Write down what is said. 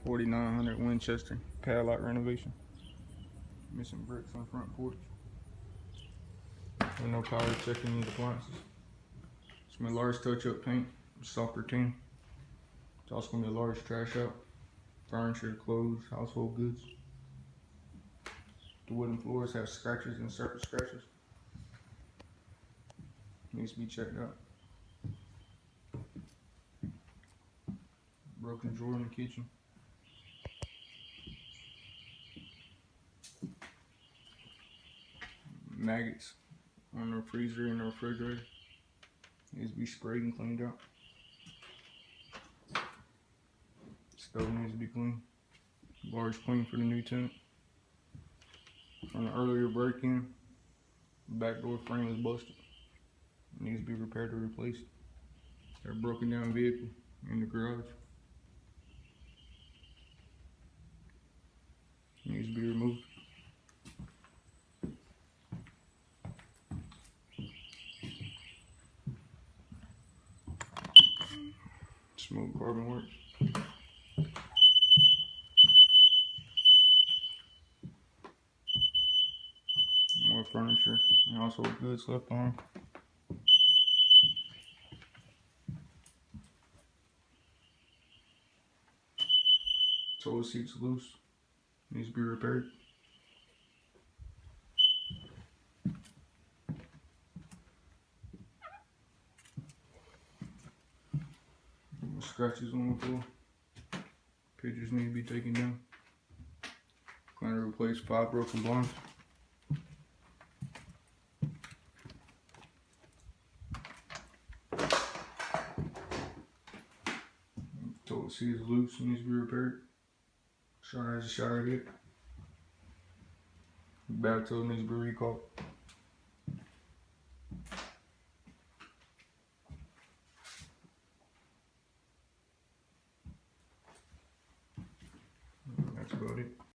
4900 Winchester padlock renovation. Missing bricks on front porch. With no power checking these appliances. It's my large touch-up paint, softer tin. It's also gonna be a large trash out. Furniture, clothes, household goods. The wooden floors have scratches and surface scratches. Needs to be checked out. Broken drawer in the kitchen. Maggots on the freezer and the refrigerator. Needs to be sprayed and cleaned out. Stove needs to be cleaned. Large clean for the new tenant. From the earlier break-in, the back door frame is busted. It needs to be repaired or replaced. Got a broken down vehicle in the garage. It needs to be removed. Smooth carbon works. More furniture and household goods left behind. Toilet seat's loose. Needs to be repaired. Scratches on the floor. Pictures need to be taken down. Going to replace 5 broken blinds. Toilet seat is loose and needs to be repaired. Shower has a shower head. Bathtub needs to be recalled. That's about it.